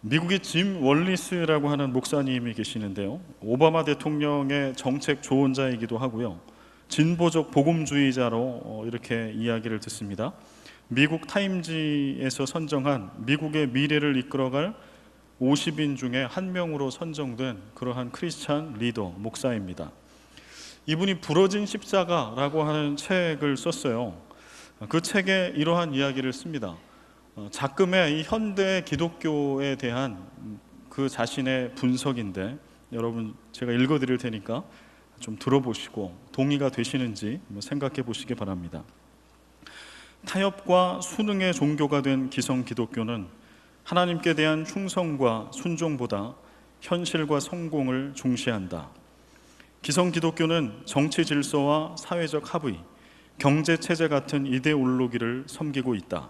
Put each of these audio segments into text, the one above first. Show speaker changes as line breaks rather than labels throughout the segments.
미국의 짐 월리스라고 하는 목사님이 계시는데요, 오바마 대통령의 정책 조언자이기도 하고요, 진보적 복음주의자로 이렇게 이야기를 듣습니다. 미국 타임지에서 선정한 미국의 미래를 이끌어갈 50인 중에 한 명으로 선정된 그러한 크리스찬 리더 목사입니다. 이분이 부러진 십자가라고 하는 책을 썼어요. 그 책에 이러한 이야기를 씁니다. 작금의 이 현대 기독교에 대한 그 자신의 분석인데, 여러분 제가 읽어드릴 테니까 좀 들어보시고 동의가 되시는지 생각해 보시기 바랍니다. 타협과 순응의 종교가 된 기성 기독교는 하나님께 대한 충성과 순종보다 현실과 성공을 중시한다. 기성 기독교는 정치 질서와 사회적 합의, 경제 체제 같은 이데올로기를 섬기고 있다.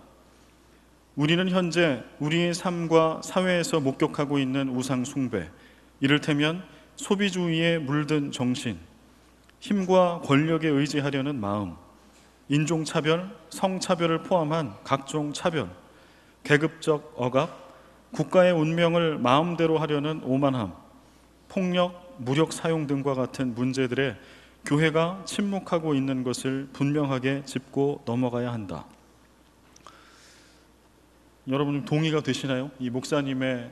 우리는 현재 우리의 삶과 사회에서 목격하고 있는 우상 숭배, 이를테면 소비주의에 물든 정신, 힘과 권력에 의지하려는 마음, 인종차별, 성차별을 포함한 각종 차별, 계급적 억압, 국가의 운명을 마음대로 하려는 오만함, 폭력, 무력 사용 등과 같은 문제들에 교회가 침묵하고 있는 것을 분명하게 짚고 넘어가야 한다. 여러분 동의가 되시나요? 이 목사님의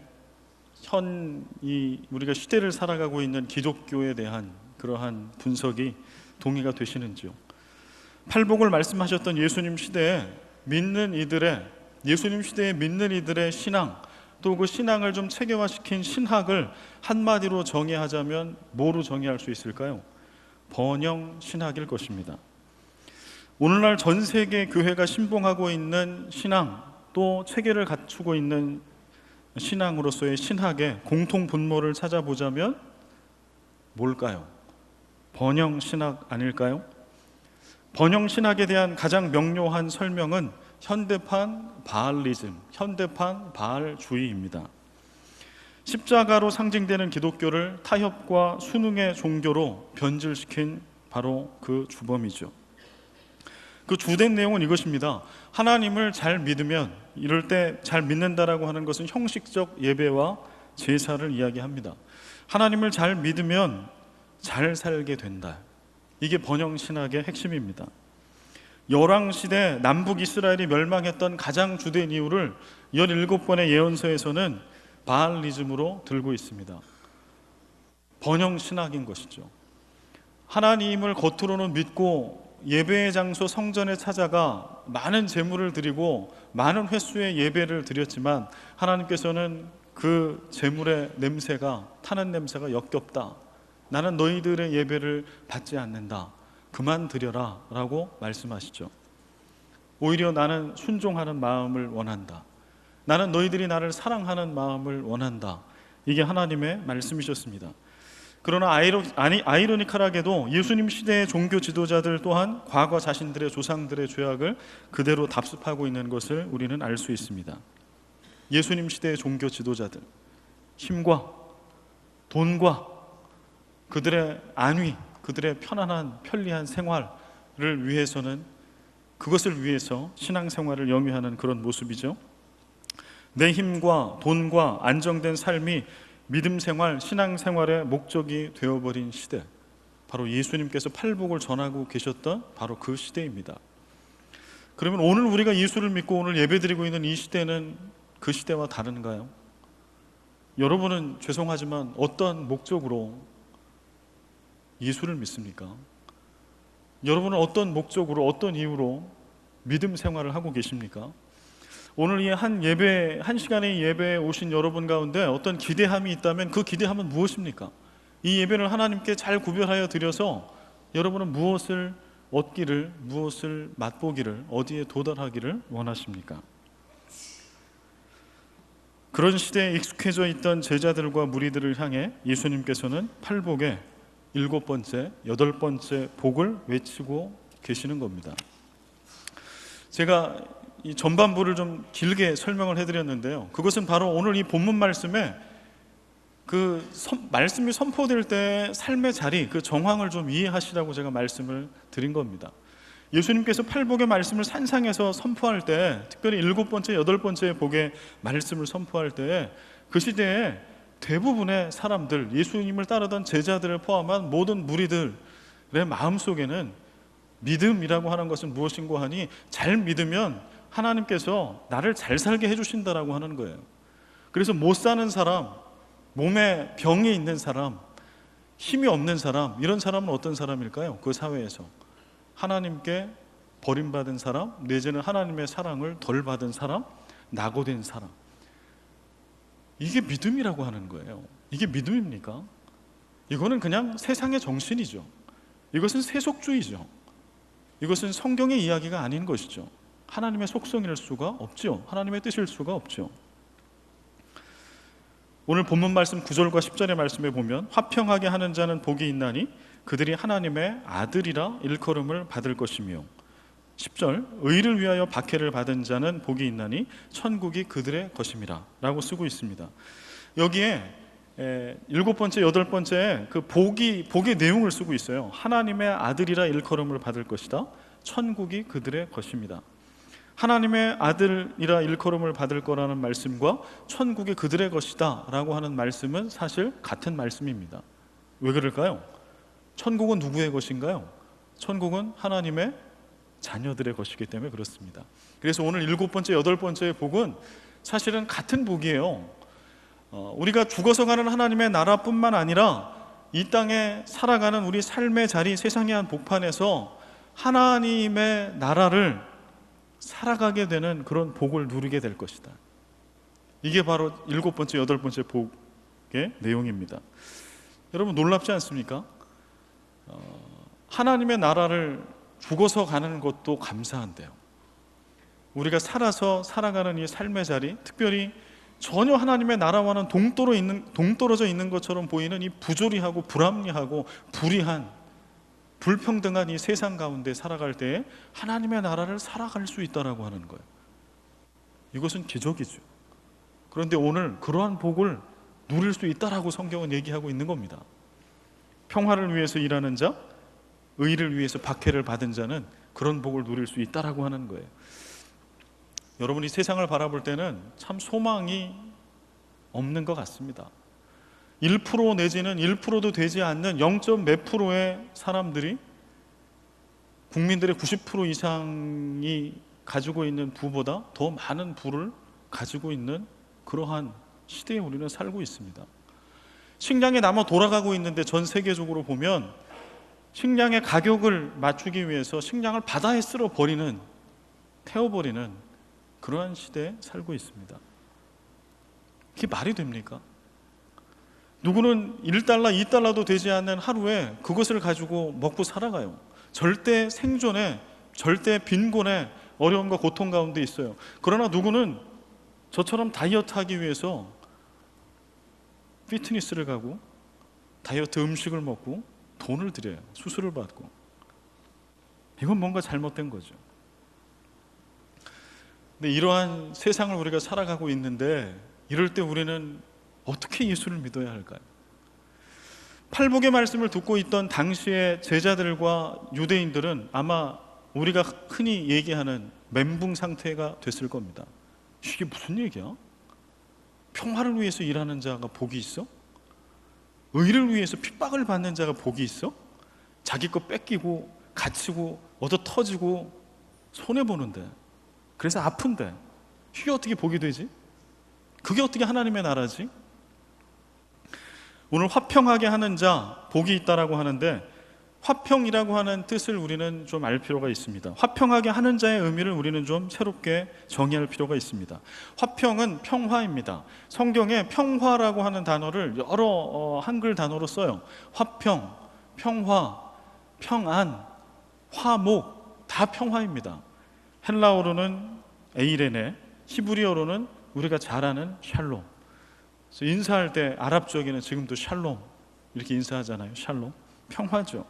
우리가 시대를 살아가고 있는 기독교에 대한 그러한 분석이 동의가 되시는지요? 팔복을 말씀하셨던 예수님 시대에 예수님 시대에 믿는 이들의 신앙, 또 그 신앙을 좀 체계화시킨 신학을 한마디로 정의하자면 뭐로 정의할 수 있을까요? 번영 신학일 것입니다. 오늘날 전 세계 교회가 신봉하고 있는 신앙, 또 체계를 갖추고 있는 신앙으로서의 신학의 공통 분모를 찾아보자면 뭘까요? 번영 신학 아닐까요? 번영 신학에 대한 가장 명료한 설명은 현대판 바알리즘, 현대판 바알주의입니다. 십자가로 상징되는 기독교를 타협과 순응의 종교로 변질시킨 바로 그 주범이죠. 그 주된 내용은 이것입니다. 하나님을 잘 믿으면, 이럴 때 잘 믿는다라고 하는 것은 형식적 예배와 제사를 이야기합니다. 하나님을 잘 믿으면 잘 살게 된다. 이게 번영신학의 핵심입니다. 열왕시대 남북 이스라엘이 멸망했던 가장 주된 이유를 17번의 예언서에서는 바알리즘으로 들고 있습니다. 번영신학인 것이죠. 하나님을 겉으로는 믿고 예배의 장소 성전에 찾아가 많은 제물을 드리고 많은 횟수의 예배를 드렸지만 하나님께서는 그 제물의 냄새가, 타는 냄새가 역겹다. 나는 너희들의 예배를 받지 않는다. 그만 드려라 라고 말씀하시죠. 오히려 나는 순종하는 마음을 원한다. 나는 너희들이 나를 사랑하는 마음을 원한다. 이게 하나님의 말씀이셨습니다. 그러나 아이러니컬하게도 예수님 시대의 종교 지도자들 또한 과거 자신들의 조상들의 죄악을 그대로 답습하고 있는 것을 우리는 알 수 있습니다. 예수님 시대의 종교 지도자들, 힘과 돈과 그들의 안위, 그들의 편안한 편리한 생활을 위해서는, 그것을 위해서 신앙생활을 영위하는 그런 모습이죠. 내 힘과 돈과 안정된 삶이 믿음생활, 신앙생활의 목적이 되어버린 시대, 바로 예수님께서 팔복을 전하고 계셨던 바로 그 시대입니다. 그러면 오늘 우리가 예수를 믿고 오늘 예배드리고 있는 이 시대는 그 시대와 다른가요? 여러분은 죄송하지만 어떤 목적으로 예수를 믿습니까? 여러분은 어떤 목적으로, 어떤 이유로 믿음 생활을 하고 계십니까? 오늘 이 한 시간의 예배에 오신 여러분 가운데 어떤 기대함이 있다면 그 기대함은 무엇입니까? 이 예배를 하나님께 잘 구별하여 드려서 여러분은 무엇을 얻기를, 무엇을 맛보기를, 어디에 도달하기를 원하십니까? 그런 시대에 익숙해져 있던 제자들과 무리들을 향해 예수님께서는 팔복의 7번째, 8번째 복을 외치고 계시는 겁니다. 제가 이 전반부를 좀 길게 설명을 해드렸는데요, 그것은 바로 오늘 이 본문 말씀에 말씀이 선포될 때 삶의 자리, 그 정황을 좀 이해하시라고 제가 말씀을 드린 겁니다. 예수님께서 팔복의 말씀을 산상에서 선포할 때, 특별히 7번째, 8번째 복의 말씀을 선포할 때 그 시대에 대부분의 사람들, 예수님을 따르던 제자들을 포함한 모든 무리들의 마음속에는 믿음이라고 하는 것은 무엇인고 하니, 잘 믿으면 하나님께서 나를 잘 살게 해주신다라고 하는 거예요. 그래서 못 사는 사람, 몸에 병이 있는 사람, 힘이 없는 사람, 이런 사람은 어떤 사람일까요? 그 사회에서 하나님께 버림받은 사람, 내지는 하나님의 사랑을 덜 받은 사람, 낙오된 사람. 이게 믿음이라고 하는 거예요. 이게 믿음입니까? 이거는 그냥 세상의 정신이죠. 이것은 세속주의죠. 이것은 성경의 이야기가 아닌 것이죠. 하나님의 속성일 수가 없죠. 하나님의 뜻일 수가 없죠. 오늘 본문 말씀 9절과 10절의 말씀에 보면, 화평하게 하는 자는 복이 있나니 그들이 하나님의 아들이라 일컬음을 받을 것이며, 10절, 의를 위하여 박해를 받은 자는 복이 있나니 천국이 그들의 것임이라 라고 쓰고 있습니다. 여기에 일곱 번째, 여덟 번째 그 복의 내용을 쓰고 있어요. 하나님의 아들이라 일컬음을 받을 것이다, 천국이 그들의 것입니다. 하나님의 아들이라 일컬음을 받을 거라는 말씀과 천국이 그들의 것이다 라고 하는 말씀은 사실 같은 말씀입니다. 왜 그럴까요? 천국은 누구의 것인가요? 천국은 하나님의 자녀들의 것이기 때문에 그렇습니다. 그래서 오늘 일곱 번째, 여덟 번째의 복은 사실은 같은 복이에요. 우리가 죽어서 가는 하나님의 나라뿐만 아니라 이 땅에 살아가는 우리 삶의 자리, 세상의 한 복판에서 하나님의 나라를 살아가게 되는 그런 복을 누리게 될 것이다. 이게 바로 일곱 번째, 여덟 번째 복의 내용입니다. 여러분, 놀랍지 않습니까? 하나님의 나라를 죽어서 가는 것도 감사한데요, 우리가 살아가는 이 삶의 자리, 특별히 전혀 하나님의 나라와는 동떨어져 있는 것처럼 보이는 이 부조리하고 불합리하고 불의한, 불평등한 이 세상 가운데 살아갈 때에 하나님의 나라를 살아갈 수 있다라고 하는 거예요. 이것은 기적이죠. 그런데 오늘 그러한 복을 누릴 수 있다라고 성경은 얘기하고 있는 겁니다. 평화를 위해서 일하는 자, 의를 위해서 박해를 받은 자는 그런 복을 누릴 수 있다라고 하는 거예요. 여러분이 세상을 바라볼 때는 참 소망이 없는 것 같습니다. 1% 내지는 1%도 되지 않는 0. 몇 프로의 사람들이 국민들의 90% 이상이 가지고 있는 부보다 더 많은 부를 가지고 있는 그러한 시대에 우리는 살고 있습니다. 식량이 남아 돌아가고 있는데, 전 세계적으로 보면 식량의 가격을 맞추기 위해서 식량을 바다에 태워버리는 그러한 시대에 살고 있습니다. 그게 말이 됩니까? 누구는 1달러, 2달러도 되지 않는 하루에 그것을 가지고 먹고 살아가요. 절대 생존에, 절대 빈곤에, 어려움과 고통 가운데 있어요. 그러나 누구는 저처럼 다이어트 하기 위해서 피트니스를 가고 다이어트 음식을 먹고 돈을 들여요. 수술을 받고. 이건 뭔가 잘못된 거죠. 근데 이러한 세상을 우리가 살아가고 있는데, 이럴 때 우리는 어떻게 예수를 믿어야 할까요? 팔복의 말씀을 듣고 있던 당시의 제자들과 유대인들은 아마 우리가 흔히 얘기하는 멘붕 상태가 됐을 겁니다. 이게 무슨 얘기야? 평화를 위해서 일하는 자가 복이 있어? 의를 위해서 핍박을 받는 자가 복이 있어? 자기 거 뺏기고 갇히고 얻어 터지고 손해보는데, 그래서 아픈데 이게 어떻게 복이 되지? 그게 어떻게 하나님의 나라지? 오늘 화평하게 하는 자, 복이 있다라고 하는데, 화평이라고 하는 뜻을 우리는 좀 알 필요가 있습니다. 화평하게 하는 자의 의미를 우리는 좀 새롭게 정의할 필요가 있습니다. 화평은 평화입니다. 성경에 평화라고 하는 단어를 여러 한글 단어로 써요. 화평, 평화, 평안, 화목, 다 평화입니다. 헬라어로는 에이레네, 히브리어로는 우리가 잘 아는 샬롬. 그래서 인사할 때 아랍적에는 지금도 샬롬 이렇게 인사하잖아요. 샬롬, 평화죠.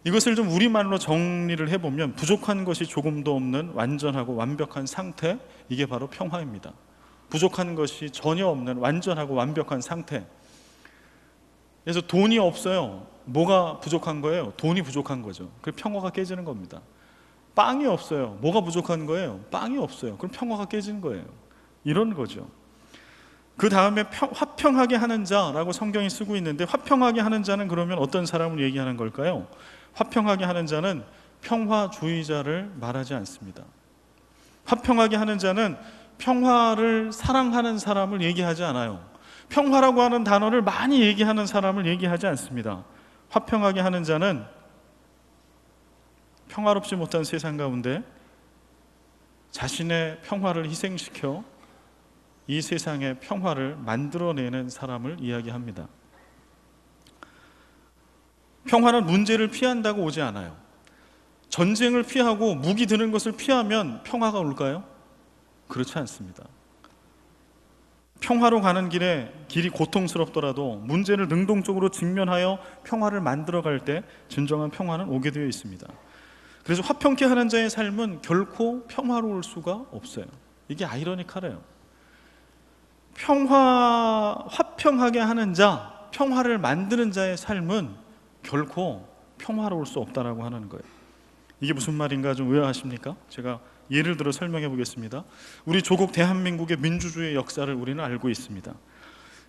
이것을 좀 우리말로 정리를 해보면, 부족한 것이 조금도 없는 완전하고 완벽한 상태, 이게 바로 평화입니다. 부족한 것이 전혀 없는 완전하고 완벽한 상태. 그래서 돈이 없어요. 뭐가 부족한 거예요? 돈이 부족한 거죠. 그럼 평화가 깨지는 겁니다. 빵이 없어요. 뭐가 부족한 거예요? 빵이 없어요. 그럼 평화가 깨지는 거예요. 이런 거죠. 그 다음에 화평하게 하는 자라고 성경이 쓰고 있는데, 화평하게 하는 자는 그러면 어떤 사람을 얘기하는 걸까요? 화평하게 하는 자는 평화주의자를 말하지 않습니다. 화평하게 하는 자는 평화를 사랑하는 사람을 얘기하지 않아요. 평화라고 하는 단어를 많이 얘기하는 사람을 얘기하지 않습니다. 화평하게 하는 자는 평화롭지 못한 세상 가운데 자신의 평화를 희생시켜 이 세상의 평화를 만들어내는 사람을 이야기합니다. 평화는 문제를 피한다고 오지 않아요. 전쟁을 피하고 무기 드는 것을 피하면 평화가 올까요? 그렇지 않습니다. 평화로 가는 길이 고통스럽더라도 문제를 능동적으로 직면하여 평화를 만들어갈 때 진정한 평화는 오게 되어 있습니다. 그래서 화평케 하는 자의 삶은 결코 평화로울 수가 없어요. 이게 아이러니컬해요. 화평하게 하는 자, 평화를 만드는 자의 삶은 결코 평화로울 수 없다라고 하는 거예요. 이게 무슨 말인가 좀 의아하십니까? 제가 예를 들어 설명해 보겠습니다. 우리 조국 대한민국의 민주주의 역사를 우리는 알고 있습니다.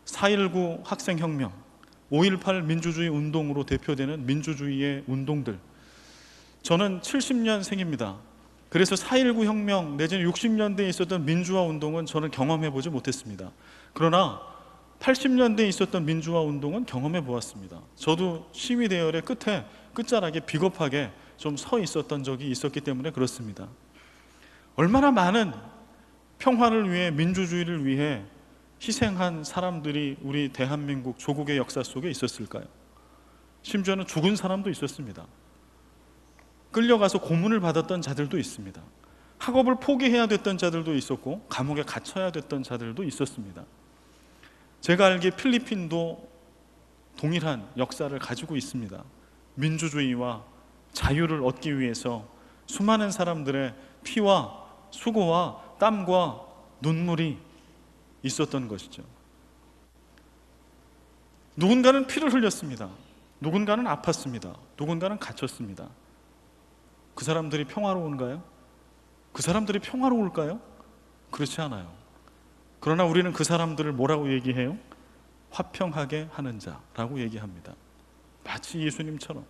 4.19 학생혁명, 5.18 민주주의 운동으로 대표되는 민주주의의 운동들. 저는 70년생입니다. 그래서 4.19 혁명 내지는 60년대에 있었던 민주화 운동은 저는 경험해 보지 못했습니다. 그러나 80년대에 있었던 민주화 운동은 경험해 보았습니다. 저도 시위 대열의 끝자락에 비겁하게 좀 서 있었던 적이 있었기 때문에 그렇습니다. 얼마나 많은 평화를 위해, 민주주의를 위해 희생한 사람들이 우리 대한민국 조국의 역사 속에 있었을까요? 심지어는 죽은 사람도 있었습니다. 끌려가서 고문을 받았던 자들도 있습니다. 학업을 포기해야 됐던 자들도 있었고 감옥에 갇혀야 됐던 자들도 있었습니다. 제가 알기에 필리핀도 동일한 역사를 가지고 있습니다. 민주주의와 자유를 얻기 위해서 수많은 사람들의 피와 수고와 땀과 눈물이 있었던 것이죠. 누군가는 피를 흘렸습니다. 누군가는 아팠습니다. 누군가는 갇혔습니다. 그 사람들이 평화로운가요? 그 사람들이 평화로울까요? 그렇지 않아요. 그러나 우리는 그 사람들을 뭐라고 얘기해요? 화평하게 하는 자라고 얘기합니다. 마치 예수님처럼.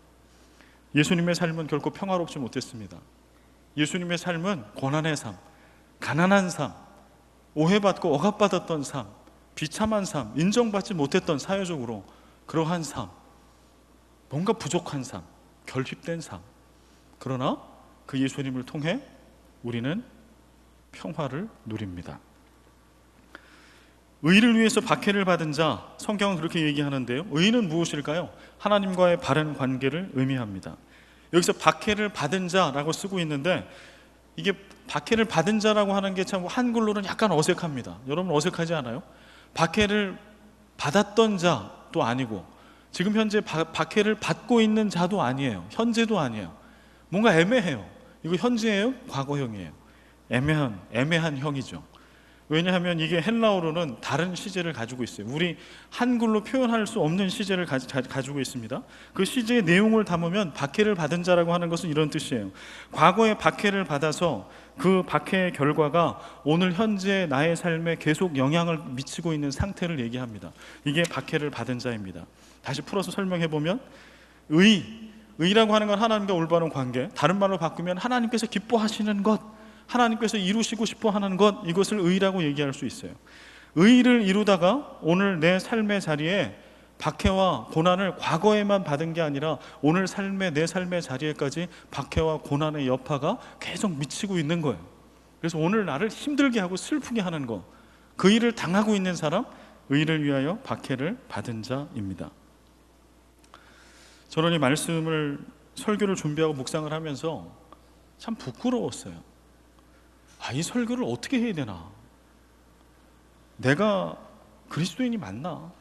예수님의 삶은 결코 평화롭지 못했습니다. 예수님의 삶은 고난의 삶, 가난한 삶, 오해받고 억압받았던 삶, 비참한 삶, 인정받지 못했던 사회적으로 그러한 삶, 뭔가 부족한 삶, 결핍된 삶. 그러나 그 예수님을 통해 우리는 평화를 누립니다. 의를 위해서 박해를 받은 자, 성경은 그렇게 얘기하는데요. 의는 무엇일까요? 하나님과의 바른 관계를 의미합니다. 여기서 박해를 받은 자라고 쓰고 있는데, 이게 박해를 받은 자라고 하는 게 참 한글로는 약간 어색합니다. 여러분 어색하지 않아요? 박해를 받았던 자도 아니고 지금 현재 박해를 받고 있는 자도 아니에요. 현재도 아니에요. 뭔가 애매해요. 이거 현재예요? 과거형이에요? 애매한 형이죠. 왜냐하면 이게 헬라어로는 다른 시제를 가지고 있어요. 우리 한글로 표현할 수 없는 시제를 가지고 있습니다. 그 시제의 내용을 담으면 박해를 받은 자라고 하는 것은 이런 뜻이에요. 과거에 박해를 받아서 그 박해의 결과가 오늘 현재 나의 삶에 계속 영향을 미치고 있는 상태를 얘기합니다. 이게 박해를 받은 자입니다. 다시 풀어서 설명해 보면, 의라고 하는 건 하나님과 올바른 관계, 다른 말로 바꾸면 하나님께서 기뻐하시는 것, 하나님께서 이루시고 싶어 하는 것, 이것을 의라고 얘기할 수 있어요. 의를 이루다가 오늘 내 삶의 자리에 박해와 고난을 과거에만 받은 게 아니라 오늘 내 삶의 자리에까지 박해와 고난의 여파가 계속 미치고 있는 거예요. 그래서 오늘 나를 힘들게 하고 슬프게 하는 것, 그 일을 당하고 있는 사람, 의를 위하여 박해를 받은 자입니다. 저는 이 말씀을, 설교를 준비하고 묵상을 하면서 참 부끄러웠어요. 이 설교를 어떻게 해야 되나? 내가 그리스도인이 맞나?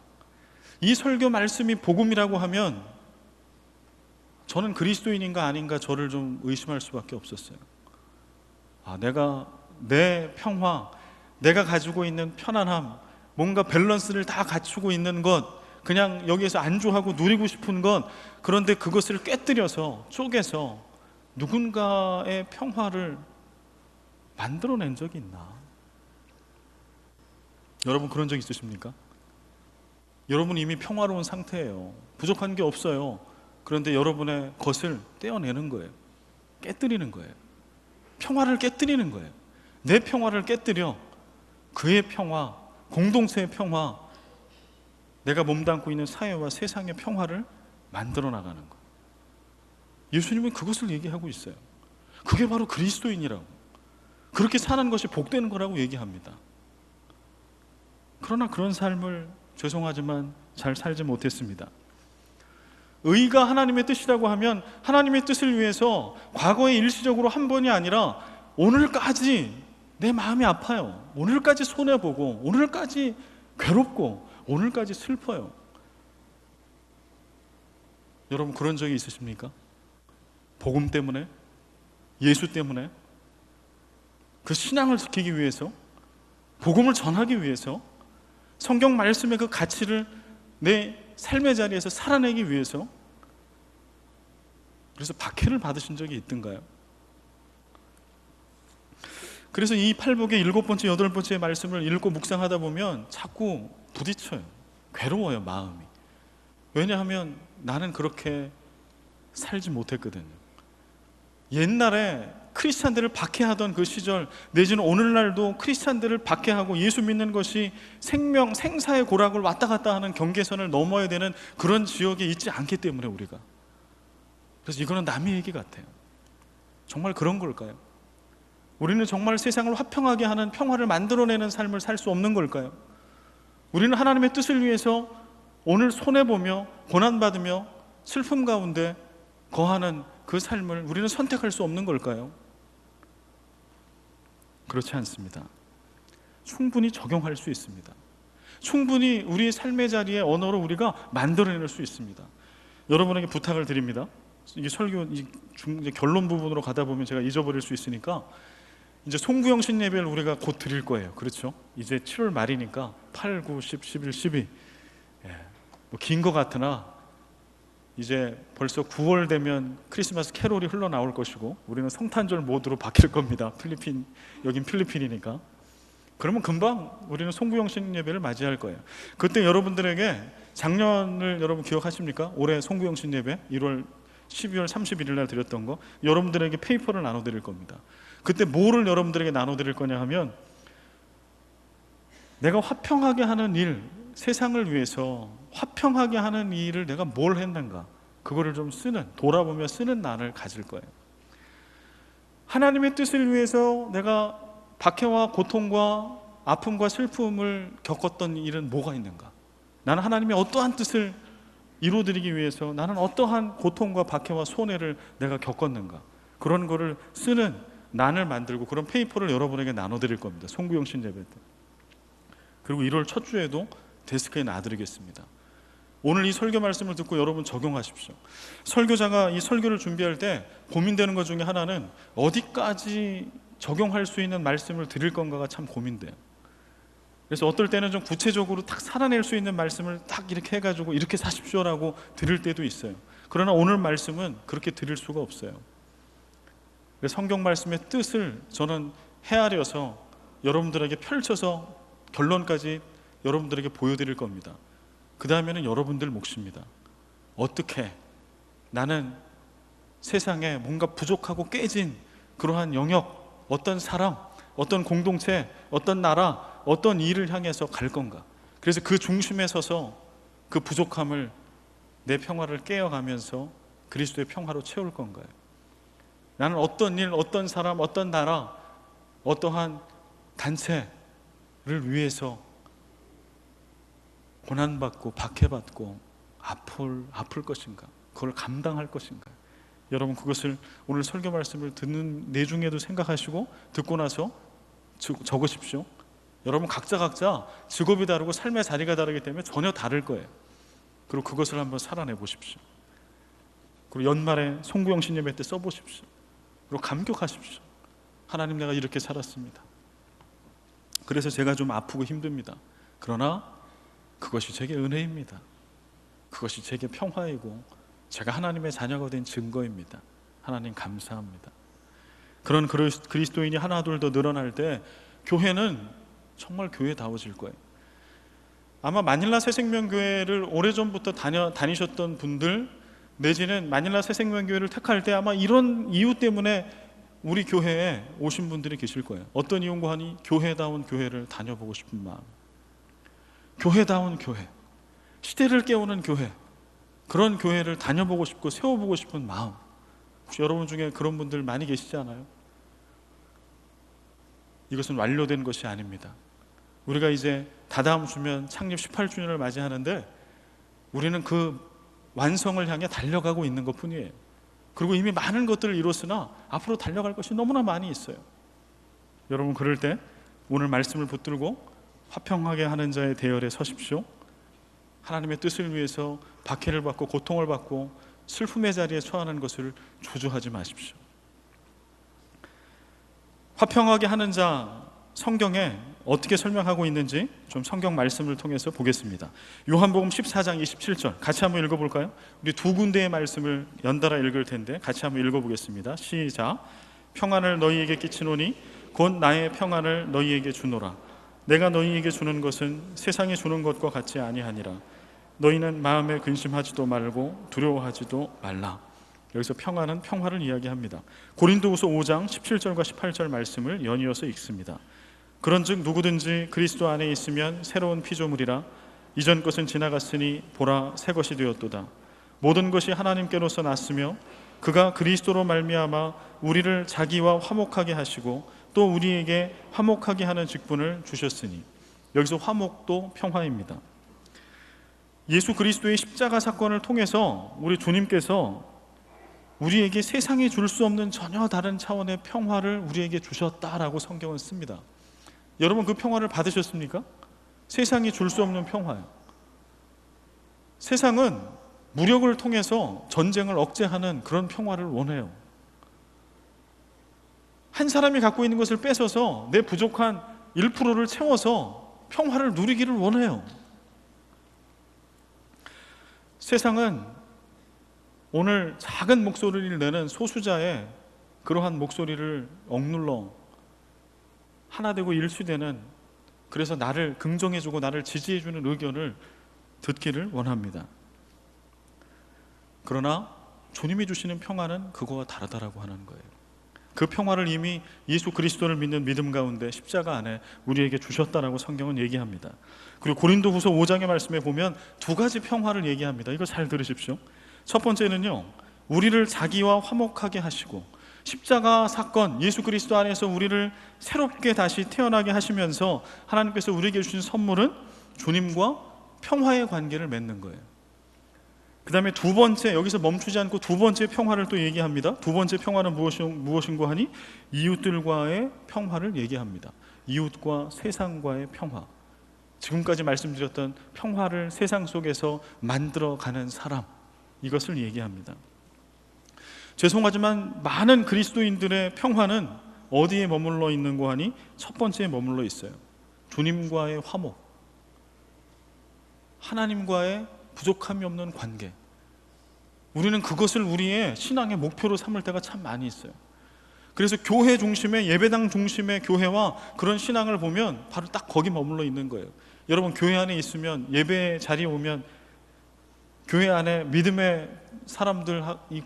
이 설교 말씀이 복음이라고 하면 저는 그리스도인인가 아닌가 저를 좀 의심할 수밖에 없었어요. 내가 내 평화, 내가 가지고 있는 편안함, 뭔가 밸런스를 다 갖추고 있는 것, 그냥 여기에서 안주하고 누리고 싶은 것, 그런데 그것을 꿰뜨려서 쪼개서 누군가의 평화를 만들어낸 적이 있나? 여러분 그런 적 있으십니까? 여러분 이미 평화로운 상태예요. 부족한 게 없어요. 그런데 여러분의 것을 떼어내는 거예요. 깨뜨리는 거예요. 평화를 깨뜨리는 거예요. 내 평화를 깨뜨려 그의 평화, 공동체의 평화, 내가 몸담고 있는 사회와 세상의 평화를 만들어 나가는 거예요. 예수님은 그것을 얘기하고 있어요. 그게 바로 그리스도인이라고, 그렇게 사는 것이 복되는 거라고 얘기합니다. 그러나 그런 삶을 죄송하지만 잘 살지 못했습니다. 의가 하나님의 뜻이라고 하면 하나님의 뜻을 위해서 과거에 일시적으로 한 번이 아니라 오늘까지 내 마음이 아파요. 오늘까지 손해보고, 오늘까지 괴롭고, 오늘까지 슬퍼요. 여러분 그런 적이 있으십니까? 복음 때문에, 예수 때문에, 그 신앙을 지키기 위해서, 복음을 전하기 위해서, 성경 말씀의 그 가치를 내 삶의 자리에서 살아내기 위해서, 그래서 박해를 받으신 적이 있던가요? 그래서 이 팔복의 7번째, 8번째 말씀을 읽고 묵상하다 보면 자꾸 부딪혀요. 괴로워요, 마음이. 왜냐하면 나는 그렇게 살지 못했거든요. 옛날에 크리스찬들을 박해하던 그 시절, 내지는 오늘날도 크리스찬들을 박해하고 예수 믿는 것이 생명, 생사의 고락을 왔다 갔다 하는 경계선을 넘어야 되는 그런 지역에 있지 않기 때문에 우리가. 그래서 이거는 남의 얘기 같아요. 정말 그런 걸까요? 우리는 정말 세상을 화평하게 하는 평화를 만들어내는 삶을 살 수 없는 걸까요? 우리는 하나님의 뜻을 위해서 오늘 손해보며 고난받으며 슬픔 가운데 거하는 그 삶을 우리는 선택할 수 없는 걸까요? 그렇지 않습니다. 충분히 적용할 수 있습니다. 충분히 우리의 삶의 자리에 언어로 우리가 만들어낼 수 있습니다. 여러분에게 부탁을 드립니다. 이게 설교 이제 결론 부분으로 가다 보면 제가 잊어버릴 수 있으니까, 이제 송구영 신예배를 우리가 곧 드릴 거예요. 그렇죠? 이제 7월 말이니까 8, 9, 10, 11, 12 뭐 긴 거 같으나 이제 벌써 9월 되면 크리스마스 캐롤이 흘러나올 것이고 우리는 성탄절 모드로 바뀔 겁니다. 여긴 필리핀이니까. 그러면 금방 우리는 송구영 신예배를 맞이할 거예요. 그때 여러분들에게 작년을 여러분 기억하십니까? 올해 송구영 신예배 12월 31일 날 드렸던 거, 여러분들에게 페이퍼를 나눠드릴 겁니다. 그때 뭐를 여러분들에게 나눠드릴 거냐 하면, 내가 화평하게 하는 일, 세상을 위해서 화평하게 하는 일을 내가 뭘 했는가, 그거를 좀 돌아보며 쓰는 날을 가질 거예요. 하나님의 뜻을 위해서 내가 박해와 고통과 아픔과 슬픔을 겪었던 일은 뭐가 있는가, 나는 하나님의 어떠한 뜻을 이루어드리기 위해서 나는 어떠한 고통과 박해와 손해를 내가 겪었는가, 그런 거를 쓰는 난을 만들고 그런 페이퍼를 여러분에게 나눠드릴 겁니다. 송구영 신예배 때. 그리고 1월 첫 주에도 데스크에 놔드리겠습니다. 오늘 이 설교 말씀을 듣고 여러분 적용하십시오. 설교자가 이 설교를 준비할 때 고민되는 것 중에 하나는 어디까지 적용할 수 있는 말씀을 드릴 건가가 참 고민돼요. 그래서 어떨 때는 좀 구체적으로 딱 살아낼 수 있는 말씀을 딱 이렇게 해가지고 이렇게 사십시오라고 드릴 때도 있어요. 그러나 오늘 말씀은 그렇게 드릴 수가 없어요. 그래서 성경 말씀의 뜻을 저는 헤아려서 여러분들에게 펼쳐서 결론까지 여러분들에게 보여드릴 겁니다. 그 다음에는 여러분들 몫입니다. 어떻게 나는 세상에 뭔가 부족하고 깨진 그러한 영역, 어떤 사람, 어떤 공동체, 어떤 나라, 어떤 일을 향해서 갈 건가. 그래서 그 중심에 서서 그 부족함을, 내 평화를 깨어가면서 그리스도의 평화로 채울 건가요? 나는 어떤 일, 어떤 사람, 어떤 나라, 어떠한 단체를 위해서 고난받고 박해받고 아플 것인가, 그걸 감당할 것인가. 여러분 그것을 오늘 설교 말씀을 듣는 내중에도 생각하시고 듣고 나서 적으십시오. 여러분 각자 직업이 다르고 삶의 자리가 다르기 때문에 전혀 다를 거예요. 그리고 그것을 한번 살아내 보십시오. 그리고 연말에 송구영 신예배 때 써보십시오. 그리고 감격하십시오. 하나님, 내가 이렇게 살았습니다. 그래서 제가 좀 아프고 힘듭니다. 그러나 그것이 제게 은혜입니다. 그것이 제게 평화이고 제가 하나님의 자녀가 된 증거입니다. 하나님 감사합니다. 그런 그리스도인이 하나 둘 더 늘어날 때 교회는 정말 교회다워질 거예요. 아마 마닐라 새생명교회를 오래전부터 다니셨던 분들, 내지는 마닐라 새생명교회를 택할 때 아마 이런 이유 때문에 우리 교회에 오신 분들이 계실 거예요. 어떤 이유인가 하니 교회다운 교회를 다녀보고 싶은 마음, 교회다운 교회, 시대를 깨우는 교회, 그런 교회를 다녀보고 싶고 세워보고 싶은 마음. 혹시 여러분 중에 그런 분들 많이 계시지 않아요? 이것은 완료된 것이 아닙니다. 우리가 이제 다다음 주면 창립 18주년을 맞이하는데 우리는 그 완성을 향해 달려가고 있는 것 뿐이에요. 그리고 이미 많은 것들을 이뤘으나 앞으로 달려갈 것이 너무나 많이 있어요. 여러분, 그럴 때 오늘 말씀을 붙들고 화평하게 하는 자의 대열에 서십시오. 하나님의 뜻을 위해서 박해를 받고 고통을 받고 슬픔의 자리에 처하는 것을 주저하지 마십시오. 화평하게 하는 자, 성경에 어떻게 설명하고 있는지 좀 성경 말씀을 통해서 보겠습니다. 요한복음 14장 27절 같이 한번 읽어볼까요? 우리 두 군데의 말씀을 연달아 읽을 텐데 같이 한번 읽어보겠습니다. 시작. 평안을 너희에게 끼치노니 곧 나의 평안을 너희에게 주노라. 내가 너희에게 주는 것은 세상이 주는 것과 같지 아니하니라. 너희는 마음에 근심하지도 말고 두려워하지도 말라. 여기서 평안은 평화를 이야기합니다. 고린도후서 5장 17절과 18절 말씀을 연이어서 읽습니다. 그런즉 누구든지 그리스도 안에 있으면 새로운 피조물이라. 이전 것은 지나갔으니 보라 새 것이 되었도다. 모든 것이 하나님께로서 났으며 그가 그리스도로 말미암아 우리를 자기와 화목하게 하시고 또 우리에게 화목하게 하는 직분을 주셨으니. 여기서 화목도 평화입니다. 예수 그리스도의 십자가 사건을 통해서 우리 주님께서 우리에게 세상이 줄 수 없는 전혀 다른 차원의 평화를 우리에게 주셨다라고 성경은 씁니다. 여러분, 그 평화를 받으셨습니까? 세상이 줄 수 없는 평화예요. 세상은 무력을 통해서 전쟁을 억제하는 그런 평화를 원해요. 한 사람이 갖고 있는 것을 뺏어서 내 부족한 1%를 채워서 평화를 누리기를 원해요. 세상은 오늘 작은 목소리를 내는 소수자의 그러한 목소리를 억눌러 하나 되고 일치되는, 그래서 나를 긍정해주고 나를 지지해주는 의견을 듣기를 원합니다. 그러나 주님이 주시는 평화는 그거와 다르다라고 하는 거예요. 그 평화를 이미 예수 그리스도를 믿는 믿음 가운데 십자가 안에 우리에게 주셨다라고 성경은 얘기합니다. 그리고 고린도후서 5장의 말씀에 보면 두 가지 평화를 얘기합니다. 이거 잘 들으십시오. 첫 번째는요, 우리를 자기와 화목하게 하시고, 십자가 사건, 예수 그리스도 안에서 우리를 새롭게 다시 태어나게 하시면서 하나님께서 우리에게 주신 선물은 주님과 평화의 관계를 맺는 거예요. 그 다음에 두 번째, 여기서 멈추지 않고 두 번째 평화를 또 얘기합니다. 두 번째 평화는 무엇인가 하니 이웃들과의 평화를 얘기합니다. 이웃과 세상과의 평화. 지금까지 말씀드렸던 평화를 세상 속에서 만들어가는 사람, 이것을 얘기합니다. 죄송하지만 많은 그리스도인들의 평화는 어디에 머물러 있는가 하니 첫 번째에 머물러 있어요. 주님과의 화목, 하나님과의 부족함이 없는 관계. 우리는 그것을 우리의 신앙의 목표로 삼을 때가 참 많이 있어요. 그래서 교회 중심의, 예배당 중심의 교회와 그런 신앙을 보면 바로 딱 거기 머물러 있는 거예요. 여러분, 교회 안에 있으면, 예배 자리에 오면 교회 안에 믿음의 사람들, 이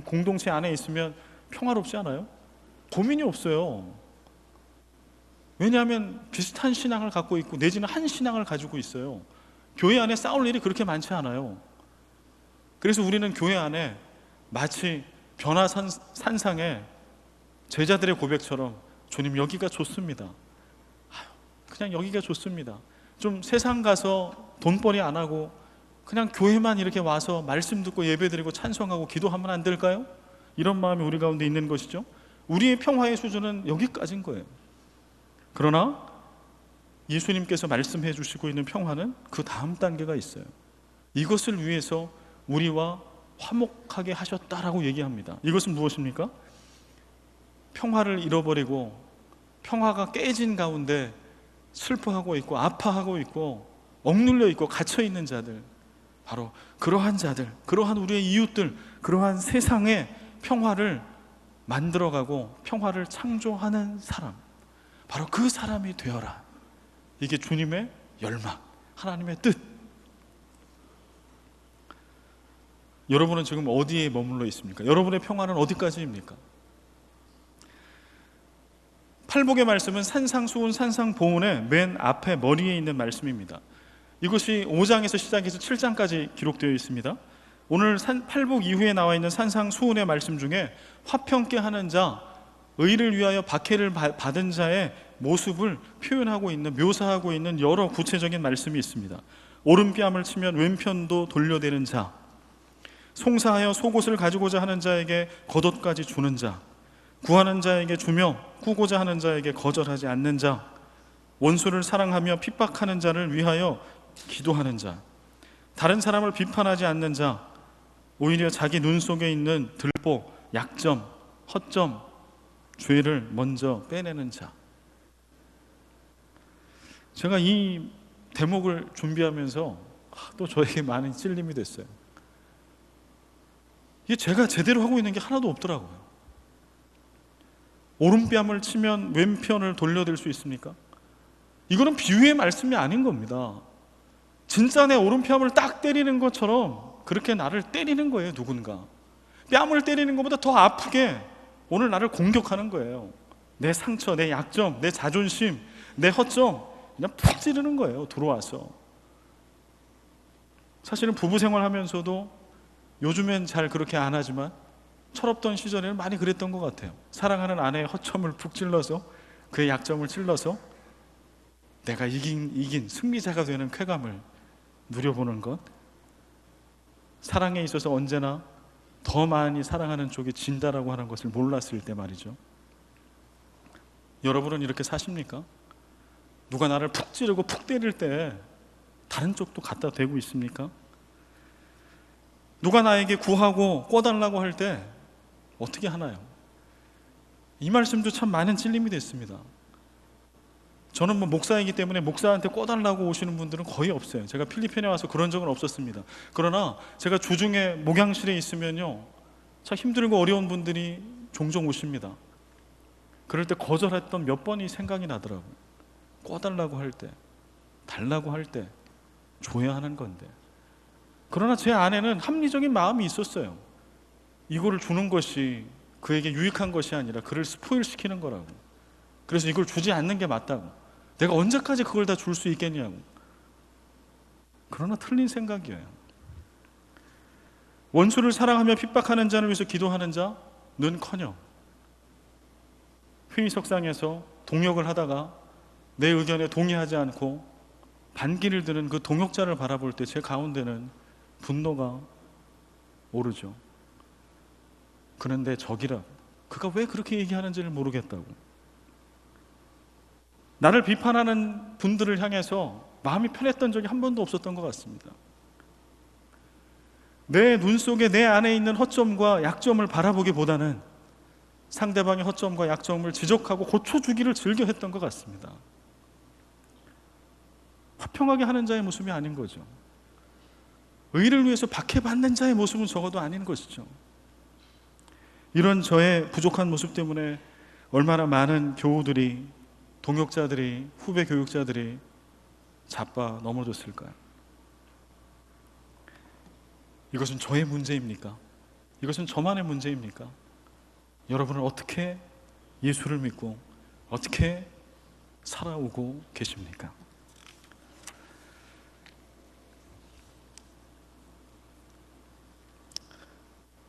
공동체 안에 있으면 평화롭지 않아요? 고민이 없어요. 왜냐하면 비슷한 신앙을 갖고 있고 내지는 한 신앙을 가지고 있어요. 교회 안에 싸울 일이 그렇게 많지 않아요. 그래서 우리는 교회 안에 마치 변화산상의 제자들의 고백처럼 주님 여기가 좋습니다. 그냥 여기가 좋습니다. 좀 세상 가서 돈벌이 안 하고 그냥 교회만 이렇게 와서 말씀 듣고 예배드리고 찬송하고 기도하면 안 될까요? 이런 마음이 우리 가운데 있는 것이죠. 우리의 평화의 수준은 여기까지인 거예요. 그러나 예수님께서 말씀해 주시고 있는 평화는 그 다음 단계가 있어요. 이것을 위해서 우리와 화목하게 하셨다라고 얘기합니다. 이것은 무엇입니까? 평화를 잃어버리고 평화가 깨진 가운데 슬퍼하고 있고 아파하고 있고 억눌려 있고 갇혀 있는 자들, 바로 그러한 자들, 그러한 우리의 이웃들, 그러한 세상의 평화를 만들어가고 평화를 창조하는 사람, 바로 그 사람이 되어라. 이게 주님의 열망, 하나님의 뜻. 여러분은 지금 어디에 머물러 있습니까? 여러분의 평화는 어디까지입니까? 팔복의 말씀은 산상수훈 산상보훈의 맨 앞에 머리에 있는 말씀입니다. 이것이 5장에서 시작해서 7장까지 기록되어 있습니다. 오늘 팔복 이후에 나와 있는 산상수훈의 말씀 중에 화평케 하는 자, 의를 위하여 박해를 받은 자의 모습을 표현하고 있는, 묘사하고 있는 여러 구체적인 말씀이 있습니다. 오른뺨을 치면 왼편도 돌려대는 자, 송사하여 속옷을 가지고자 하는 자에게 겉옷까지 주는 자, 구하는 자에게 주며 구고자 하는 자에게 거절하지 않는 자, 원수를 사랑하며 핍박하는 자를 위하여 기도하는 자, 다른 사람을 비판하지 않는 자, 오히려 자기 눈 속에 있는 들보, 약점, 허점, 죄를 먼저 빼내는 자. 제가 이 대목을 준비하면서 또 저에게 많은 찔림이 됐어요. 이게 제가 제대로 하고 있는 게 하나도 없더라고요. 오른뺨을 치면 왼편을 돌려댈 수 있습니까? 이거는 비유의 말씀이 아닌 겁니다. 진짜 내 오른뺨을 딱 때리는 것처럼 그렇게 나를 때리는 거예요. 누군가 뺨을 때리는 것보다 더 아프게 오늘 나를 공격하는 거예요. 내 상처, 내 약점, 내 자존심, 내 허점 그냥 푹 찌르는 거예요. 들어와서. 사실은 부부 생활하면서도 요즘엔 잘 그렇게 안 하지만 철없던 시절에는 많이 그랬던 것 같아요. 사랑하는 아내의 허점을 푹 찔러서, 그의 약점을 찔러서 내가 이긴 승리자가 되는 쾌감을 누려보는 것. 사랑에 있어서 언제나 더 많이 사랑하는 쪽이 진다라고 하는 것을 몰랐을 때 말이죠. 여러분은 이렇게 사십니까? 누가 나를 푹 찌르고 푹 때릴 때 다른 쪽도 갖다 대고 있습니까? 누가 나에게 구하고 꿔달라고 할 때 어떻게 하나요? 이 말씀도 참 많은 찔림이 됐습니다. 저는 목사이기 때문에 목사한테 꿔달라고 오시는 분들은 거의 없어요. 제가 필리핀에 와서 그런 적은 없었습니다. 그러나 제가 주중에 목양실에 있으면요, 참 힘들고 어려운 분들이 종종 오십니다. 그럴 때 거절했던 몇 번이 생각이 나더라고요. 꿔달라고 할 때, 달라고 할 때 줘야 하는 건데. 그러나 제 안에는 합리적인 마음이 있었어요. 이거를 주는 것이 그에게 유익한 것이 아니라 그를 스포일시키는 거라고. 그래서 이걸 주지 않는 게 맞다고. 내가 언제까지 그걸 다 줄 수 있겠냐고. 그러나 틀린 생각이에요. 원수를 사랑하며 핍박하는 자를 위해서 기도하는 자는커녕 회의석상에서 동역을 하다가 내 의견에 동의하지 않고 반기를 드는 그 동역자를 바라볼 때 제 가운데는 분노가 오르죠. 그는 내 적이라고. 그가 왜 그렇게 얘기하는지를 모르겠다고. 나를 비판하는 분들을 향해서 마음이 편했던 적이 한 번도 없었던 것 같습니다. 내 눈 속에 내 안에 있는 허점과 약점을 바라보기보다는 상대방의 허점과 약점을 지적하고 고쳐주기를 즐겨 했던 것 같습니다. 화평하게 하는 자의 모습이 아닌 거죠. 의를 위해서 박해받는 자의 모습은 적어도 아닌 것이죠. 이런 저의 부족한 모습 때문에 얼마나 많은 교우들이, 동역자들이, 후배 교육자들이 자빠 넘어졌을까요? 이것은 저의 문제입니까? 이것은 저만의 문제입니까? 여러분은 어떻게 예수를 믿고 어떻게 살아오고 계십니까?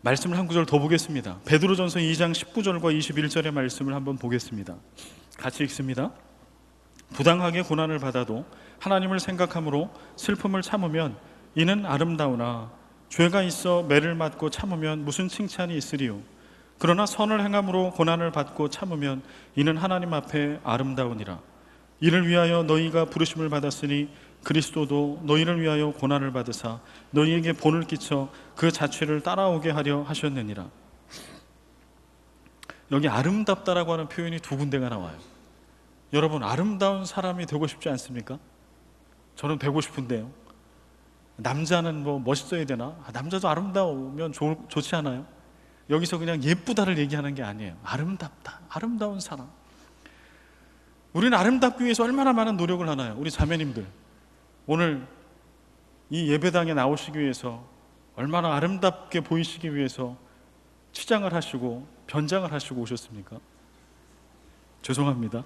말씀을 한 구절 더 보겠습니다. 베드로전서 2장 19절과 21절의 말씀을 한번 보겠습니다. 같이 읽습니다. 부당하게 고난을 받아도 하나님을 생각함으로 슬픔을 참으면 이는 아름다우나 죄가 있어 매를 맞고 참으면 무슨 칭찬이 있으리요. 그러나 선을 행함으로 고난을 받고 참으면 이는 하나님 앞에 아름다우니라. 이를 위하여 너희가 부르심을 받았으니 그리스도도 너희를 위하여 고난을 받으사 너희에게 본을 끼쳐 그 자취를 따라오게 하려 하셨느니라. 여기 아름답다라고 하는 표현이 두 군데가 나와요. 여러분, 아름다운 사람이 되고 싶지 않습니까? 저는 되고 싶은데요. 남자는 뭐 멋있어야 되나? 남자도 아름다우면 좋지 않아요? 여기서 그냥 예쁘다를 얘기하는 게 아니에요. 아름답다, 아름다운 사람. 우리는 아름답기 위해서 얼마나 많은 노력을 하나요? 우리 자매님들, 오늘 이 예배당에 나오시기 위해서 얼마나 아름답게 보이시기 위해서 치장을 하시고 변장을 하시고 오셨습니까? 죄송합니다.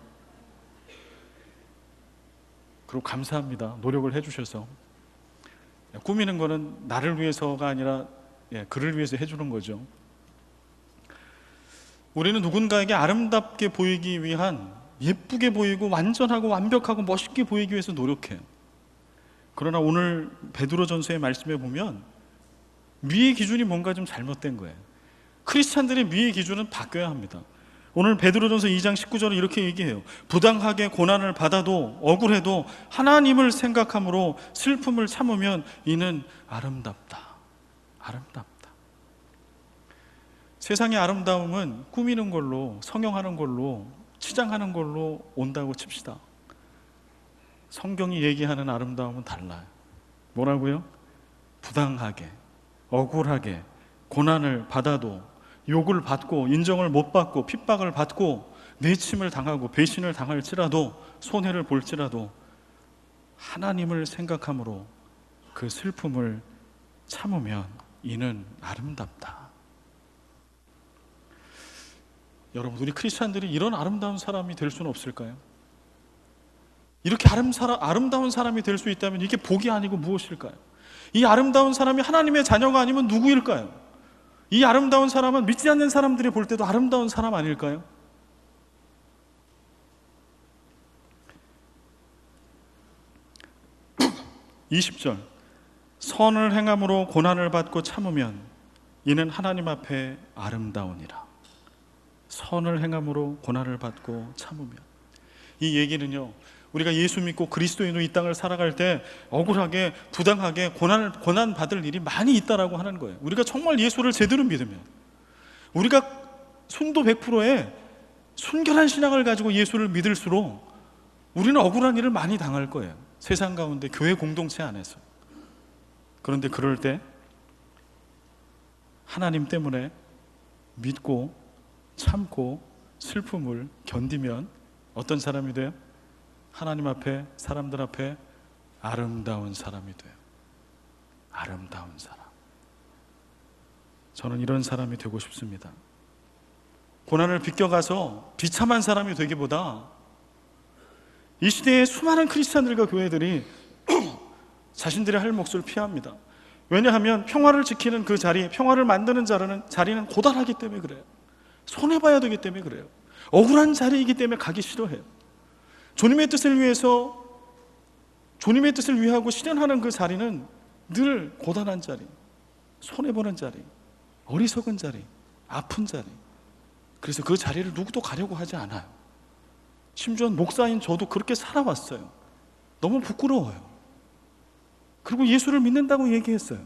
그리고 감사합니다. 노력을 해주셔서. 꾸미는 거는 나를 위해서가 아니라 그를 위해서 해주는 거죠. 우리는 누군가에게 아름답게 보이기 위한, 예쁘게 보이고 완전하고 완벽하고 멋있게 보이기 위해서 노력해요. 그러나 오늘 베드로전서의 말씀에 보면 미의 기준이 뭔가 좀 잘못된 거예요. 크리스찬들의 미의 기준은 바뀌어야 합니다. 오늘 베드로전서 2장 19절에 이렇게 얘기해요. 부당하게 고난을 받아도 억울해도 하나님을 생각함으로 슬픔을 참으면 이는 아름답다. 아름답다. 세상의 아름다움은 꾸미는 걸로, 성형하는 걸로, 치장하는 걸로 온다고 칩시다. 성경이 얘기하는 아름다움은 달라요. 뭐라고요? 부당하게, 억울하게, 고난을 받아도, 욕을 받고, 인정을 못 받고, 핍박을 받고, 내침을 당하고 배신을 당할지라도, 손해를 볼지라도 하나님을 생각함으로 그 슬픔을 참으면 이는 아름답다. 여러분, 우리 크리스찬들이 이런 아름다운 사람이 될 수는 없을까요? 이렇게 아름다운 사람이 될 수 있다면 이게 복이 아니고 무엇일까요? 이 아름다운 사람이 하나님의 자녀가 아니면 누구일까요? 이 아름다운 사람은 믿지 않는 사람들이 볼 때도 아름다운 사람 아닐까요? (20절) 선을 행함으로 고난을 받고 참으면 이는 하나님 앞에 아름다우니라. 선을 행함으로 고난을 받고 참으면. 이 얘기는요, 우리가 예수 믿고 그리스도인으로 이 땅을 살아갈 때 억울하게, 부당하게 고난 받을 일이 많이 있다라고 하는 거예요. 우리가 정말 예수를 제대로 믿으면, 우리가 순도 100%의 순결한 신앙을 가지고 예수를 믿을수록 우리는 억울한 일을 많이 당할 거예요. 세상 가운데, 교회 공동체 안에서. 그런데 그럴 때 하나님 때문에 믿고 참고 슬픔을 견디면 어떤 사람이 돼요? 하나님 앞에, 사람들 앞에 아름다운 사람이 돼요. 아름다운 사람. 저는 이런 사람이 되고 싶습니다. 고난을 비껴가서 비참한 사람이 되기보다 이 시대의 수많은 크리스찬들과 교회들이 자신들의 할 몫을 피합니다. 왜냐하면 평화를 지키는 그 자리, 평화를 만드는 자리는 고단하기 때문에 그래요. 손해봐야 되기 때문에 그래요. 억울한 자리이기 때문에 가기 싫어해요. 주님의 뜻을 위해서, 주님의 뜻을 위하고 실현하는 그 자리는 늘 고단한 자리, 손해보는 자리, 어리석은 자리, 아픈 자리. 그래서 그 자리를 누구도 가려고 하지 않아요. 심지어 목사인 저도 그렇게 살아왔어요. 너무 부끄러워요. 그리고 예수를 믿는다고 얘기했어요.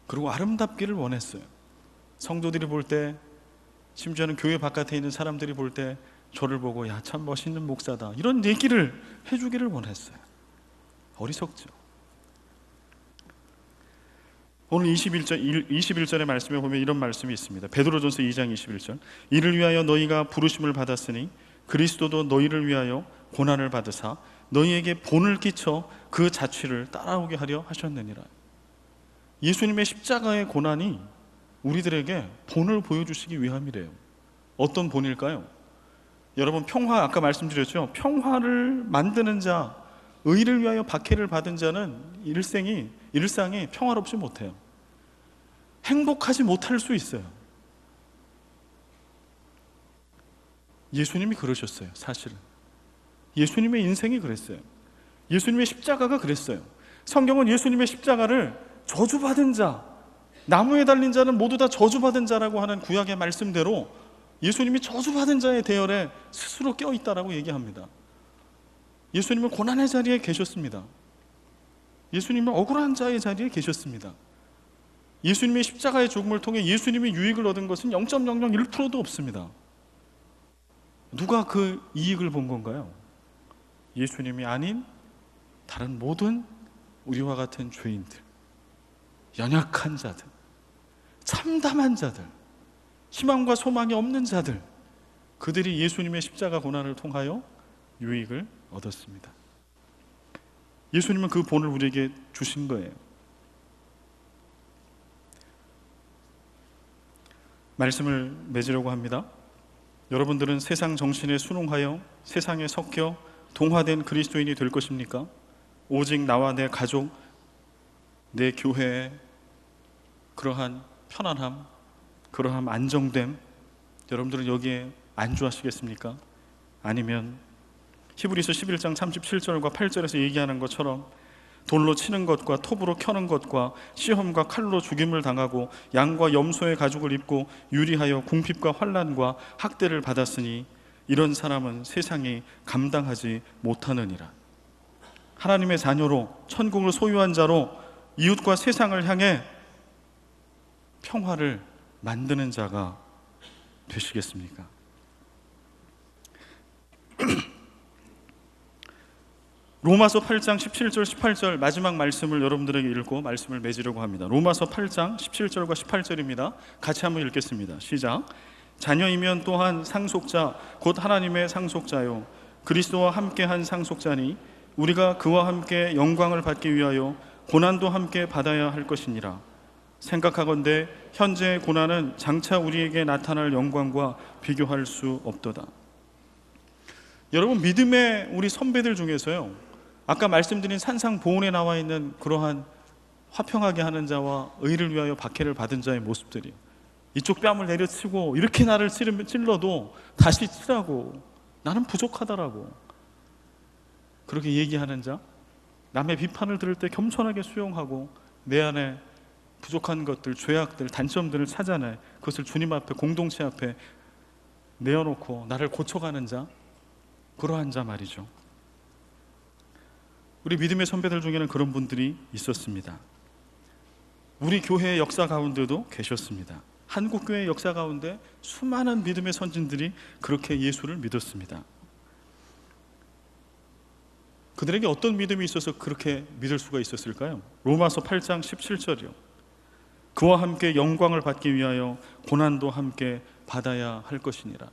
그리고 아름답기를 원했어요. 성도들이 볼 때, 심지어는 교회 바깥에 있는 사람들이 볼 때 저를 보고 야, 참 멋있는 목사다, 이런 얘기를 해주기를 원했어요. 어리석죠. 오늘 21절의 말씀에 보면 이런 말씀이 있습니다. 베드로전서 2장 21절. 이를 위하여 너희가 부르심을 받았으니 그리스도도 너희를 위하여 고난을 받으사 너희에게 본을 끼쳐 그 자취를 따라오게 하려 하셨느니라. 예수님의 십자가의 고난이 우리들에게 본을 보여주시기 위함이래요. 어떤 본일까요? 여러분, 평화, 아까 말씀드렸죠? 평화를 만드는 자, 의를 위하여 박해를 받은 자는 일상이 평화롭지 못해요. 행복하지 못할 수 있어요. 예수님이 그러셨어요. 사실은 예수님의 인생이 그랬어요. 예수님의 십자가가 그랬어요. 성경은 예수님의 십자가를 저주받은 자, 나무에 달린 자는 모두 다 저주받은 자라고 하는 구약의 말씀대로 예수님이 저주받은 자의 대열에 스스로 껴있다라고 얘기합니다. 예수님은 고난의 자리에 계셨습니다. 예수님은 억울한 자의 자리에 계셨습니다. 예수님의 십자가의 죽음을 통해 예수님이 유익을 얻은 것은 0.001%도 없습니다. 누가 그 이익을 본 건가요? 예수님이 아닌 다른 모든 우리와 같은 죄인들, 연약한 자들, 참담한 자들, 희망과 소망이 없는 자들, 그들이 예수님의 십자가 고난을 통하여 유익을 얻었습니다. 예수님은 그 본을 우리에게 주신 거예요. 말씀을 맺으려고 합니다. 여러분들은 세상 정신에 순응하여 세상에 섞여 동화된 그리스도인이 될 것입니까? 오직 나와 내 가족, 내 교회에 그러한 편안함, 그러한 안정됨, 여러분들은 여기에 안주하시겠습니까? 아니면 히브리서 11장 37절과 8절에서 얘기하는 것처럼 돌로 치는 것과 톱으로 켜는 것과 시험과 칼로 죽임을 당하고 양과 염소의 가죽을 입고 유리하여 궁핍과 환난과 학대를 받았으니 이런 사람은 세상이 감당하지 못하느니라. 하나님의 자녀로 천국을 소유한 자로 이웃과 세상을 향해 평화를 만드는 자가 되시겠습니까? 로마서 8장 17절 18절 마지막 말씀을 여러분들에게 읽고 말씀을 맺으려고 합니다. 로마서 8장 17절과 18절입니다. 같이 한번 읽겠습니다. 시작. 자녀이면 또한 상속자 곧 하나님의 상속자요 그리스도와 함께한 상속자니 우리가 그와 함께 영광을 받기 위하여 고난도 함께 받아야 할 것이니라. 생각하건대 현재의 고난은 장차 우리에게 나타날 영광과 비교할 수 없도다. 여러분, 믿음의 우리 선배들 중에서요, 아까 말씀드린 산상보훈에 나와 있는 그러한 화평하게 하는 자와 의를 위하여 박해를 받은 자의 모습들이 이쪽 뺨을 내려치고 이렇게 나를 찔러도 다시 치라고, 나는 부족하다라고 그렇게 얘기하는 자, 남의 비판을 들을 때 겸손하게 수용하고 내 안에 부족한 것들, 죄악들, 단점들을 찾아내 그것을 주님 앞에, 공동체 앞에 내어놓고 나를 고쳐가는 자, 그러한 자 말이죠. 우리 믿음의 선배들 중에는 그런 분들이 있었습니다. 우리 교회의 역사 가운데도 계셨습니다. 한국교회의 역사 가운데 수많은 믿음의 선진들이 그렇게 예수를 믿었습니다. 그들에게 어떤 믿음이 있어서 그렇게 믿을 수가 있었을까요? 로마서 8장 17절이요. 그와 함께 영광을 받기 위하여 고난도 함께 받아야 할 것이니라.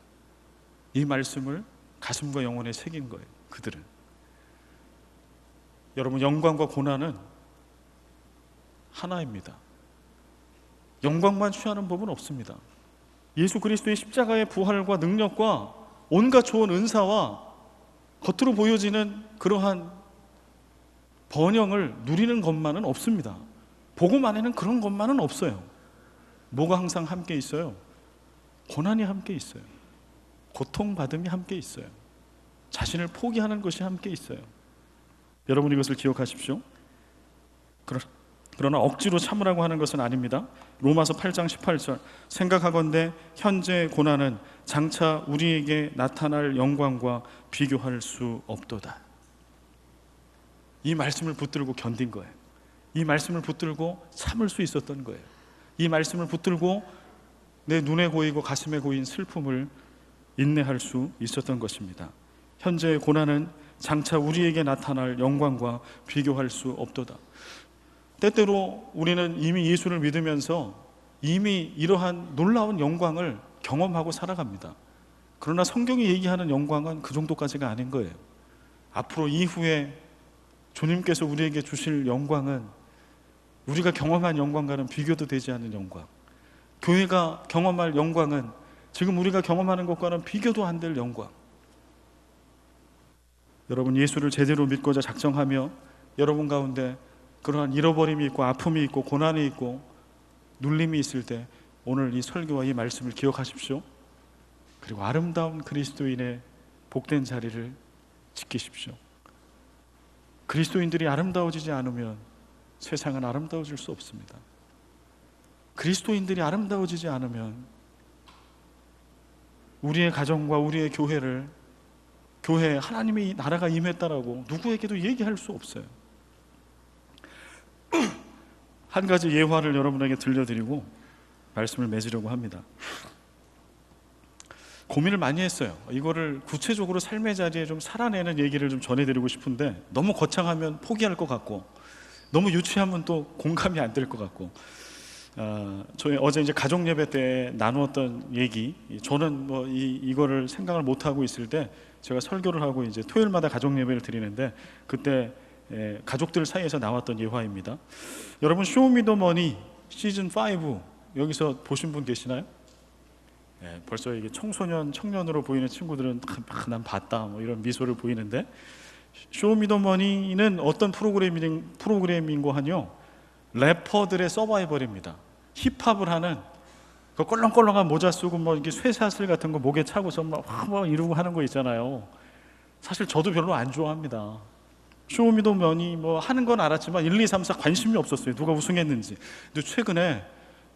이 말씀을 가슴과 영혼에 새긴 거예요. 그들은. 여러분, 영광과 고난은 하나입니다. 영광만 취하는 법은 없습니다. 예수 그리스도의 십자가의 부활과 능력과 온갖 좋은 은사와 겉으로 보여지는 그러한 번영을 누리는 것만은 없습니다. 복음 안에는 그런 것만은 없어요. 뭐가 항상 함께 있어요? 고난이 함께 있어요. 고통받음이 함께 있어요. 자신을 포기하는 것이 함께 있어요. 여러분, 이것을 기억하십시오. 그러나 억지로 참으라고 하는 것은 아닙니다. 로마서 8장 18절 생각하건대 현재의 고난은 장차 우리에게 나타날 영광과 비교할 수 없도다. 이 말씀을 붙들고 견딘 거예요. 이 말씀을 붙들고 참을 수 있었던 거예요. 이 말씀을 붙들고 내 눈에 고이고 가슴에 고인 슬픔을 인내할 수 있었던 것입니다. 현재의 고난은 장차 우리에게 나타날 영광과 비교할 수 없도다. 때때로 우리는 이미 예수를 믿으면서 이미 이러한 놀라운 영광을 경험하고 살아갑니다. 그러나 성경이 얘기하는 영광은 그 정도까지가 아닌 거예요. 앞으로 이후에 주님께서 우리에게 주실 영광은 우리가 경험한 영광과는 비교도 되지 않는 영광, 교회가 경험할 영광은 지금 우리가 경험하는 것과는 비교도 안 될 영광. 여러분, 예수를 제대로 믿고자 작정하며 여러분 가운데 그러한 잃어버림이 있고 아픔이 있고 고난이 있고 눌림이 있을 때 오늘 이 설교와 이 말씀을 기억하십시오. 그리고 아름다운 그리스도인의 복된 자리를 지키십시오. 그리스도인들이 아름다워지지 않으면 세상은 아름다워질 수 없습니다. 그리스도인들이 아름다워지지 않으면 우리의 가정과 우리의 교회에 하나님의 나라가 임했다라고 누구에게도 얘기할 수 없어요. 한 가지 예화를 여러분에게 들려드리고 말씀을 맺으려고 합니다. 고민을 많이 했어요. 이거를 구체적으로 삶의 자리에 좀 살아내는 얘기를 좀 전해드리고 싶은데 너무 거창하면 포기할 것 같고 너무 유치하면 또 공감이 안 될 것 같고 저희 어제 이제 가족 예배 때 나누었던 얘기, 저는 뭐 이거를 생각을 못 하고 있을 때 제가 설교를 하고 이제 토요일마다 가족 예배를 드리는데 그때 가족들 사이에서 나왔던 예화입니다. 여러분, 쇼미더머니 시즌 5 여기서 보신 분 계시나요? 벌써 이게 청소년, 청년으로 보이는 친구들은 난 봤다 뭐 이런 미소를 보이는데, 쇼미더머니는 어떤 프로그램인고 하뇨, 래퍼들의 서바이벌입니다. 힙합을 하는 그 껄렁껄렁한 모자 쓰고 뭐 이렇게 쇠사슬 같은 거 목에 차고서 막 이러고 하는 거 있잖아요. 사실 저도 별로 안 좋아합니다. 쇼미더머니 뭐 하는 건 알았지만 1, 2, 3, 4 관심이 없었어요. 누가 우승했는지. 근데 최근에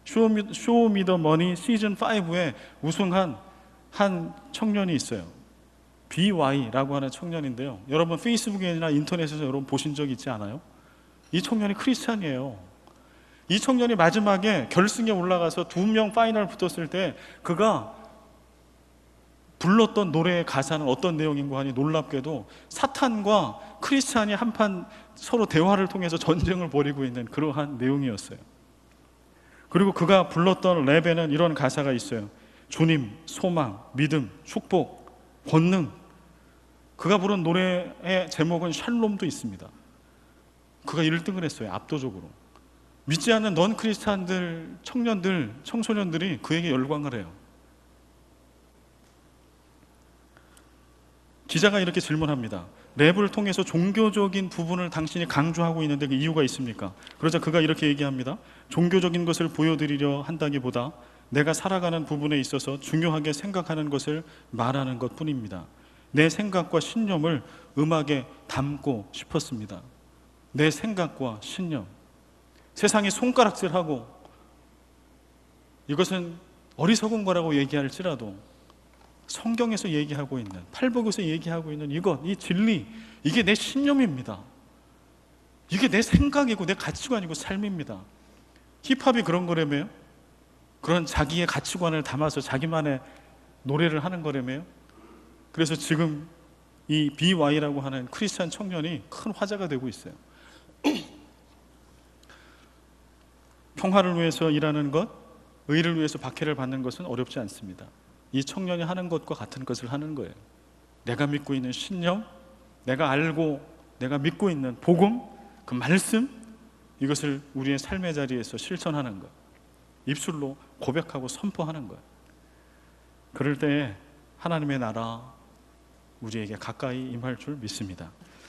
쇼미더머니 시즌 5에 우승한 한 청년이 있어요. BY라고 하는 청년인데요. 여러분 페이스북이나 인터넷에서 여러분 보신 적 있지 않아요? 이 청년이 크리스찬이에요. 이 청년이 마지막에 결승에 올라가서 2명 파이널 붙었을 때 그가 불렀던 노래의 가사는 어떤 내용인고 하니, 놀랍게도 사탄과 크리스찬이 한판 서로 대화를 통해서 전쟁을 벌이고 있는 그러한 내용이었어요. 그리고 그가 불렀던 랩에는 이런 가사가 있어요. 주님, 소망, 믿음, 축복, 권능. 그가 부른 노래의 제목은 샬롬도 있습니다. 그가 1등을 했어요. 압도적으로. 믿지 않는 넌 크리스찬들, 청년들, 청소년들이 그에게 열광을 해요. 기자가 이렇게 질문합니다. 랩을 통해서 종교적인 부분을 당신이 강조하고 있는데 그 이유가 있습니까? 그러자 그가 이렇게 얘기합니다. 종교적인 것을 보여드리려 한다기보다 내가 살아가는 부분에 있어서 중요하게 생각하는 것을 말하는 것 뿐입니다. 내 생각과 신념을 음악에 담고 싶었습니다. 내 생각과 신념. 세상이 손가락질하고 이것은 어리석은 거라고 얘기할지라도 성경에서 얘기하고 있는, 팔복에서 얘기하고 있는 이것, 이 진리, 이게 내 신념입니다. 이게 내 생각이고 내 가치관이고 삶입니다. 힙합이 그런 거라며요? 그런 자기의 가치관을 담아서 자기만의 노래를 하는 거라며요? 그래서 지금 이 BY라고 하는 크리스찬 청년이 큰 화제가 되고 있어요. 평화를 위해서 일하는 것, 의를 위해서 박해를 받는 것은 어렵지 않습니다. 이 청년이 하는 것과 같은 것을 하는 거예요. 내가 믿고 있는 신념, 내가 알고 내가 믿고 있는 복음, 그 말씀, 이것을 우리의 삶의 자리에서 실천하는 것, 입술로 고백하고 선포하는 것. 그럴 때 하나님의 나라 우리에게 가까이 임할 줄 믿습니다.